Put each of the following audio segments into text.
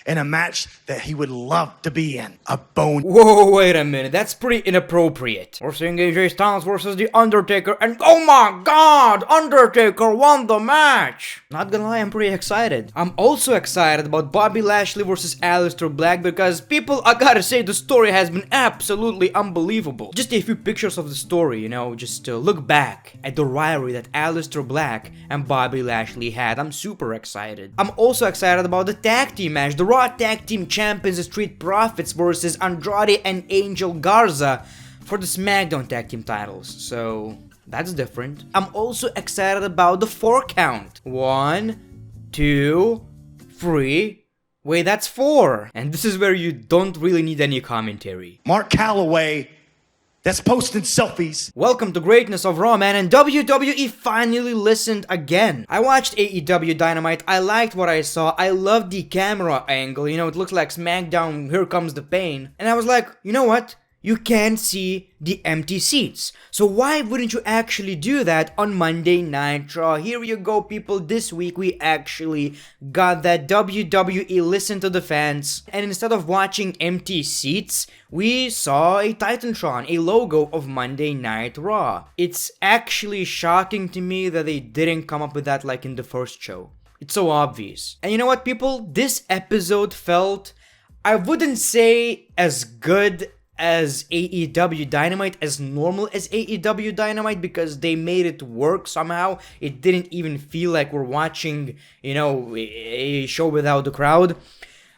in a match that he would love to be in. A bone. Whoa, wait a minute, that's pretty inappropriate. We're seeing AJ Styles versus The Undertaker, and oh my god, Undertaker won the match! Not gonna lie, I'm pretty excited. I'm also excited about Bobby Lashley versus Aleister Black because people, I gotta say, the story has been absolutely unbelievable. Just a few pictures of the story, you know, just look back at the rivalry that Aleister Black and Bobby Lashley had. I'm super excited. I'm also excited about the tag team match, the Raw Tag Team Champions, the Street Profits versus Andrade and Angel Garza for the SmackDown Tag Team titles. So that's different. I'm also excited about the 4 count. 1, 2, 3. Wait, that's 4. And this is where you don't really need any commentary. Mark Calloway, that's posting selfies. Welcome to greatness of Raw, man, and WWE finally listened again. I watched AEW Dynamite, I liked what I saw, I loved the camera angle, you know, it looks like SmackDown, Here Comes the Pain. And I was like, you know what? You can see the empty seats. So why wouldn't you actually do that on Monday Night Raw? Here you go, people. This week we actually got that. WWE listened to the fans. And instead of watching empty seats, we saw a Titantron, a logo of Monday Night Raw. It's actually shocking to me that they didn't come up with that like in the first show. It's so obvious. And you know what, people? This episode felt, I wouldn't say as good as AEW Dynamite, as normal as AEW Dynamite, because they made it work somehow. It didn't even feel like we're watching, you know, a show without the crowd.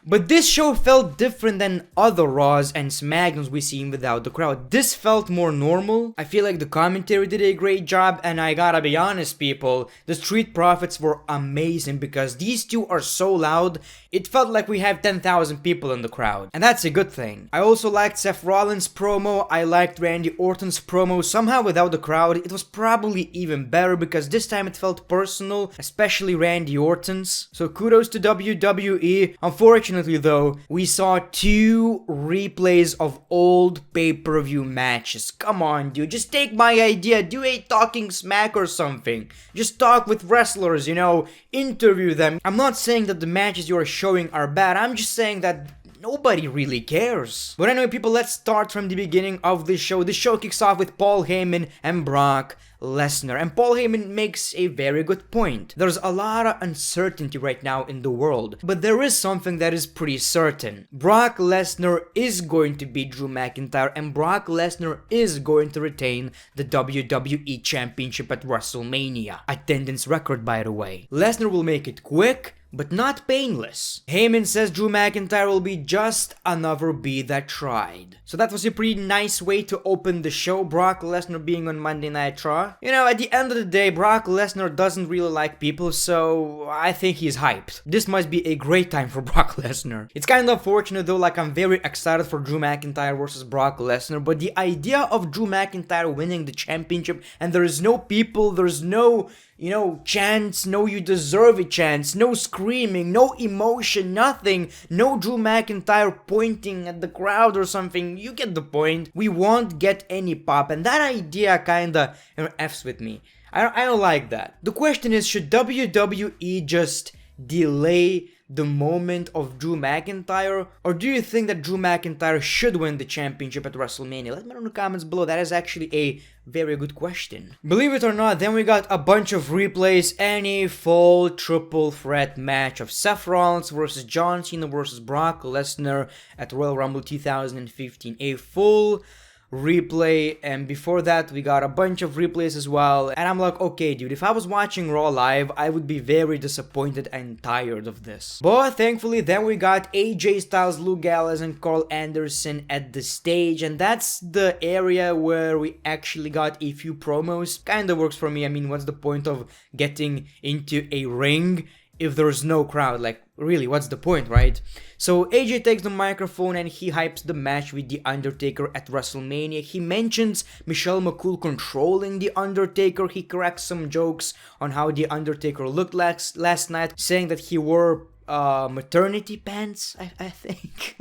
But this show felt different than other Raws and SmackDowns we've seen without the crowd. This felt more normal. I feel like the commentary did a great job, and I gotta be honest, people, the Street Profits were amazing because these two are so loud, it felt like we have 10,000 people in the crowd. And that's a good thing. I also liked Seth Rollins' promo, I liked Randy Orton's promo. Somehow without the crowd, it was probably even better because this time it felt personal, especially Randy Orton's. So kudos to WWE. Unfortunately though, we saw 2 replays of old pay-per-view matches. Come on, dude, just take my idea, do a talking smack or something. Just talk with wrestlers, you know, interview them. I'm not saying that the matches you are showing are bad, I'm just saying that nobody really cares. But anyway, people, let's start from the beginning of the show. The show kicks off with Paul Heyman and Brock Lesnar. And Paul Heyman makes a very good point. There's a lot of uncertainty right now in the world, but there is something that is pretty certain. Brock Lesnar is going to beat Drew McIntyre, and Brock Lesnar is going to retain the WWE Championship at WrestleMania. Attendance record, by the way. Lesnar will make it quick, but not painless. Heyman says Drew McIntyre will be just another B that tried. So that was a pretty nice way to open the show, Brock Lesnar being on Monday Night Raw. You know, at the end of the day, Brock Lesnar doesn't really like people, so I think he's hyped. This must be a great time for Brock Lesnar. It's kind of unfortunate though, like I'm very excited for Drew McIntyre versus Brock Lesnar, but the idea of Drew McIntyre winning the championship and there is no people, there's no, you know, chance, no you deserve a chance, no screaming, no emotion, nothing, no Drew McIntyre pointing at the crowd or something, you get the point. We won't get any pop, and that idea kinda F's with me. I don't like that. The question is, should WWE just delay the moment of Drew McIntyre, or do you think that Drew McIntyre should win the championship at WrestleMania? Let me know in the comments below. That is actually a very good question. Believe it or not, then we got a bunch of replays and a full triple threat match of Seth Rollins versus John Cena versus Brock Lesnar at Royal Rumble 2015. A full replay, and before that we got a bunch of replays as well, and I'm like, okay dude, if I was watching Raw live I would be very disappointed and tired of this. But thankfully then we got AJ Styles, Luke Gallows and Carl Anderson at the stage, and that's the area where we actually got a few promos. Kinda works for me. I mean, what's the point of getting into a ring if there's no crowd? Like, really, what's the point, right? So AJ takes the microphone and he hypes the match with The Undertaker at WrestleMania. He mentions Michelle McCool controlling The Undertaker. He cracks some jokes on how The Undertaker looked last night, saying that he wore maternity pants, I think.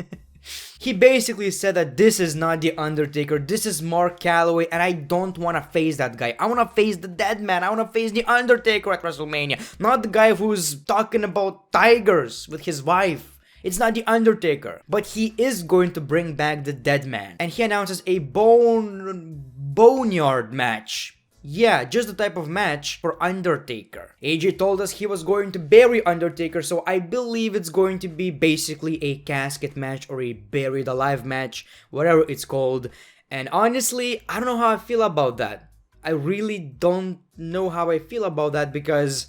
He basically said that this is not The Undertaker, this is Mark Calloway, and I don't want to face that guy. I want to face the dead man. I want to face The Undertaker at WrestleMania, not the guy who's talking about tigers with his wife. It's not The Undertaker, but he is going to bring back the Dead Man. And he announces a boneyard match. Yeah, just the type of match for Undertaker. AJ told us he was going to bury Undertaker, so I believe it's going to be basically a casket match or a buried alive match, whatever it's called. And honestly, I don't know how I feel about that. I really don't know how I feel about that because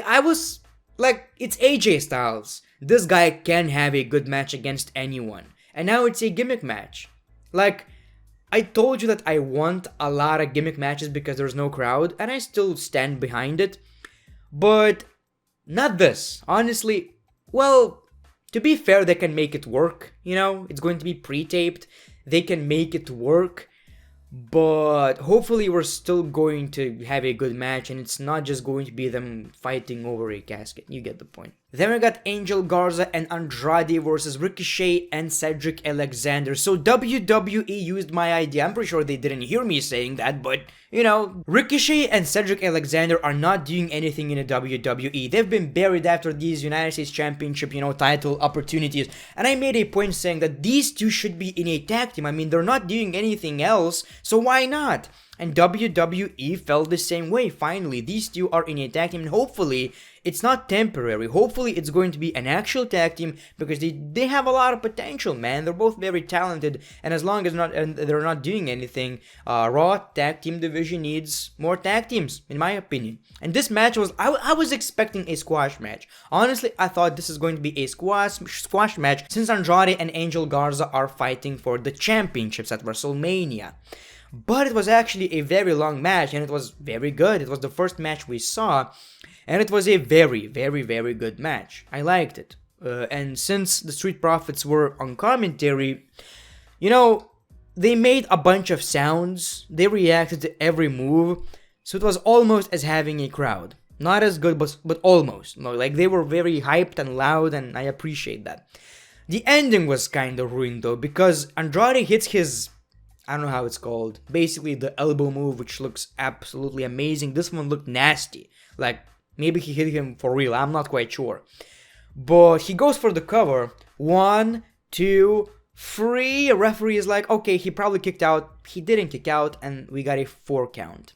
I was like, it's AJ Styles. This guy can have a good match against anyone. And now it's a gimmick match. Like, I told you that I want a lot of gimmick matches because there's no crowd, and I still stand behind it. But not this. Honestly, well, to be fair, they can make it work. You know, it's going to be pre-taped. They can make it work. But hopefully we're still going to have a good match and it's not just going to be them fighting over a casket. You get the point. Then we got Angel Garza and Andrade versus Ricochet and Cedric Alexander. So WWE used my idea. I'm pretty sure they didn't hear me saying that, but you know, Ricochet and Cedric Alexander are not doing anything in the WWE. They've been buried after these United States Championship, title opportunities. And I made a point saying that these two should be in a tag team. I mean, they're not doing anything else, so why not? And WWE felt the same way. Finally, these two are in a tag team, and hopefully it's not temporary. Hopefully it's going to be an actual tag team because they have a lot of potential, man. They're both very talented, and as long as they're not doing anything, Raw tag team division needs more tag teams, in my opinion. And this match was, I was expecting a squash match. Honestly, I thought this is going to be a squash match since Andrade and Angel Garza are fighting for the championships at WrestleMania. But it was actually a very long match, and it was very good. It was the first match we saw, and it was a very, very, very good match. I liked it. And since the Street Profits were on commentary, they made a bunch of sounds. They reacted to every move, so it was almost as having a crowd. Not as good, but almost. Like, they were very hyped and loud, and I appreciate that. The ending was kind of ruined, though, because Andrade hits his, I don't know how it's called, basically the elbow move, which looks absolutely amazing. This one looked nasty. Like, maybe he hit him for real, I'm not quite sure. But he goes for the cover. 1, 2, 3. A referee is like, okay, he probably kicked out. He didn't kick out, and we got a 4 count.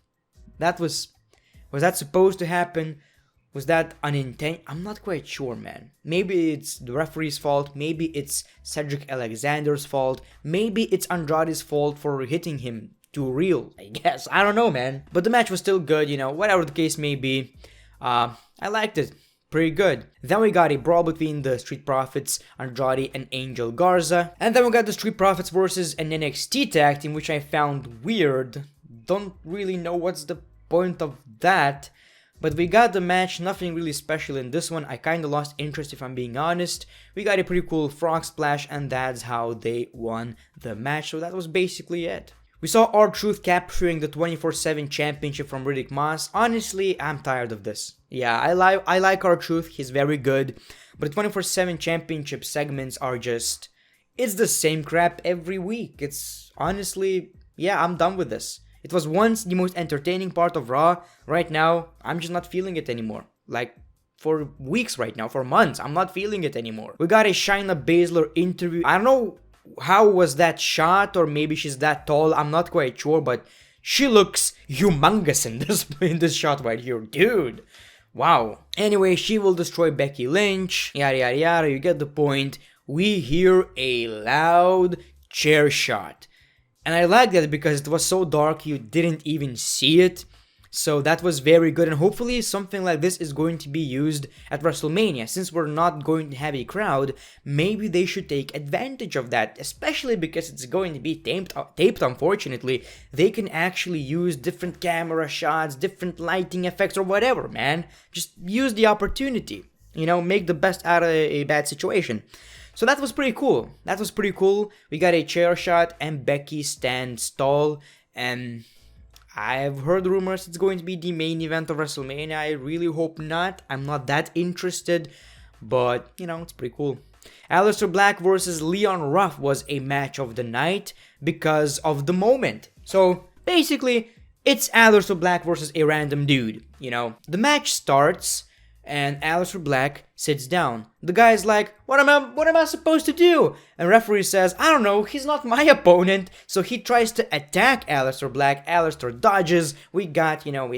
Was that supposed to happen? Was that unintentional? I'm not quite sure, man. Maybe it's the referee's fault. Maybe it's Cedric Alexander's fault. Maybe it's Andrade's fault for hitting him too real, I guess. I don't know, man. But the match was still good, whatever the case may be. I liked it. Pretty good. Then we got a brawl between the Street Profits, Andrade and Angel Garza. And then we got the Street Profits versus an NXT tag team, which I found weird. Don't really know what's the point of that. But we got the match, nothing really special in this one. I kinda lost interest if I'm being honest. We got a pretty cool frog splash, and that's how they won the match. So that was basically it. We saw R-Truth capturing the 24/7 championship from Riddick Moss. Honestly, I'm tired of this. Yeah, I like R-Truth, he's very good. But the 24/7 championship segments are just, it's the same crap every week. It's honestly, yeah, I'm done with this. It was once the most entertaining part of Raw. Right now, I'm just not feeling it anymore. Like, for weeks right now, for months, I'm not feeling it anymore. We got a Shayna Baszler interview. I don't know how was that shot, or maybe she's that tall. I'm not quite sure, but she looks humongous in this shot right here. Dude, wow. Anyway, she will destroy Becky Lynch. Yada, yada, yada. You get the point. We hear a loud chair shot. And I like that because it was so dark you didn't even see it. So that was very good, and hopefully something like this is going to be used at WrestleMania. Since we're not going to have a crowd, maybe they should take advantage of that, especially because it's going to be taped unfortunately. They can actually use different camera shots, different lighting effects, or whatever, man. Just use the opportunity, make the best out of a bad situation. So that was pretty cool. We got a chair shot and Becky stands tall, and I've heard rumors it's going to be the main event of WrestleMania. I really hope not. I'm not that interested, but it's pretty cool. Aleister Black versus Leon Ruff was a match of the night because of the moment. So basically, it's Aleister Black versus a random dude. The match starts, and Aleister Black sits down. The guy's like, what am I supposed to do? And referee says, I don't know, he's not my opponent. So he tries to attack Aleister Black. Aleister dodges. We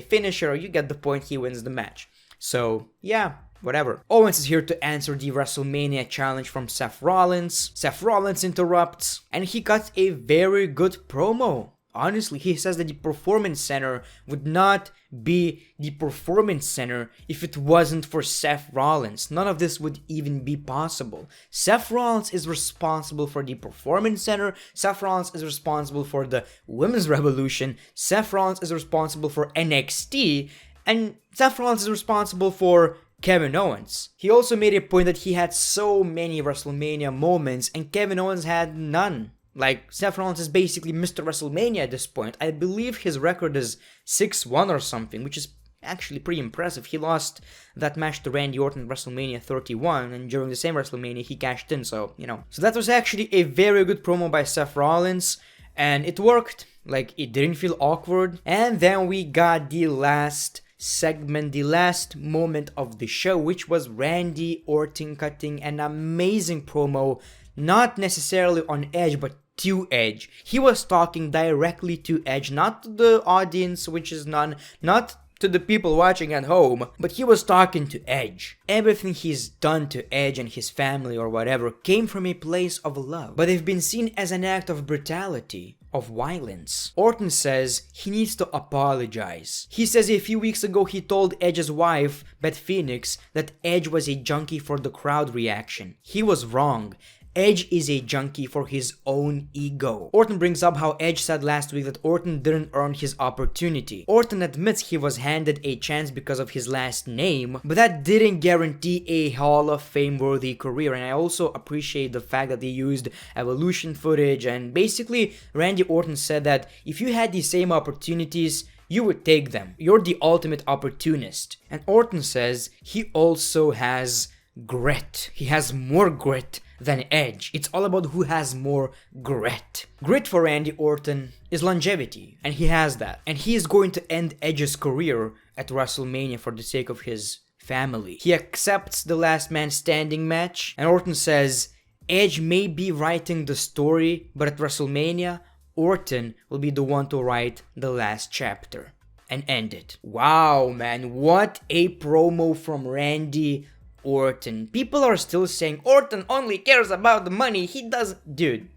finish her. You get the point. He wins the match. So, yeah. Whatever. Owens is here to answer the WrestleMania challenge from Seth Rollins. Seth Rollins interrupts, and he cuts a very good promo. Honestly, he says that the Performance Center would not be the Performance Center if it wasn't for Seth Rollins. None of this would even be possible. Seth Rollins is responsible for the Performance Center. Seth Rollins is responsible for the Women's Revolution. Seth Rollins is responsible for NXT. And Seth Rollins is responsible for Kevin Owens. He also made a point that he had so many WrestleMania moments and Kevin Owens had none. Like, Seth Rollins is basically Mr. WrestleMania at this point. I believe his record is 6-1 or something, which is actually pretty impressive. He lost that match to Randy Orton at WrestleMania 31, and during the same WrestleMania he cashed in, so, So that was actually a very good promo by Seth Rollins, and it worked. Like, it didn't feel awkward. And then we got the last segment, the last moment of the show, which was Randy Orton cutting an amazing promo, not necessarily on Edge, but to Edge. He was talking directly to Edge, not to the audience, which is none, not to the people watching at home, but he was talking to Edge. Everything he's done to Edge and his family or whatever came from a place of love, but they've been seen as an act of brutality, of violence. Orton says he needs to apologize. He says a few weeks ago he told Edge's wife, Beth Phoenix, that Edge was a junkie for the crowd reaction. He was wrong. Edge is a junkie for his own ego. Orton brings up how Edge said last week that Orton didn't earn his opportunity. Orton admits he was handed a chance because of his last name, but that didn't guarantee a Hall of Fame worthy career, and I also appreciate the fact that they used Evolution footage, and basically Randy Orton said that if you had the same opportunities, you would take them. You're the ultimate opportunist. And Orton says he also has grit. He has more grit than Edge. It's all about who has more grit. Grit for Randy Orton is longevity, and he has that. And he is going to end Edge's career at WrestleMania for the sake of his family. He accepts the last man standing match, and Orton says Edge may be writing the story, but at WrestleMania, Orton will be the one to write the last chapter and end it. Wow, man, what a promo from Randy Orton. People are still saying Orton only cares about the money. He doesn't. Dude,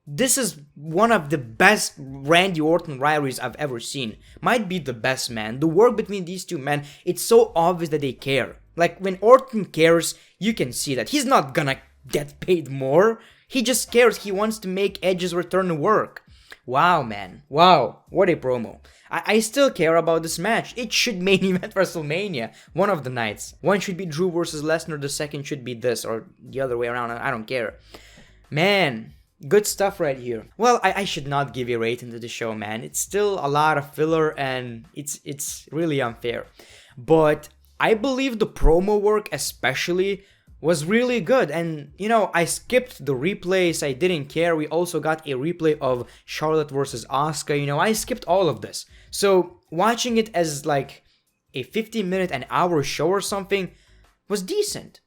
this is one of the best Randy Orton rivalries I've ever seen. Might be the best, man. The work between these two men, it's so obvious that they care. Like, when Orton cares, you can see that. He's not gonna get paid more. He just cares. He wants to make Edge's return work. Wow, man. Wow. What a promo. I still care about this match. It should main event WrestleMania. One of the nights. One should be Drew versus Lesnar. The second should be this. Or the other way around. I don't care. Man. Good stuff right here. Well, I should not give a rating to the show, man. It's still a lot of filler. And it's really unfair. But I believe the promo work especially was really good, and I skipped the replays. I didn't care. We also got a replay of Charlotte versus Asuka. I skipped all of this. So watching it as like a 15-minute, an hour show or something was decent.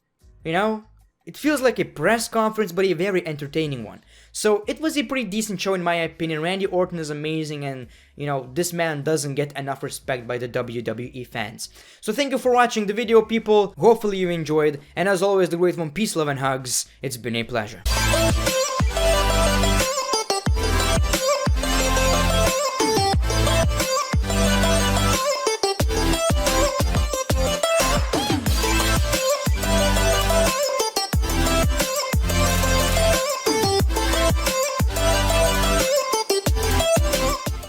It feels like a press conference, but a very entertaining one. So it was a pretty decent show in my opinion. Randy Orton is amazing, and this man doesn't get enough respect by the WWE fans. So thank you for watching the video, people. Hopefully you enjoyed, and as always, the great one, peace, love, and hugs. It's been a pleasure.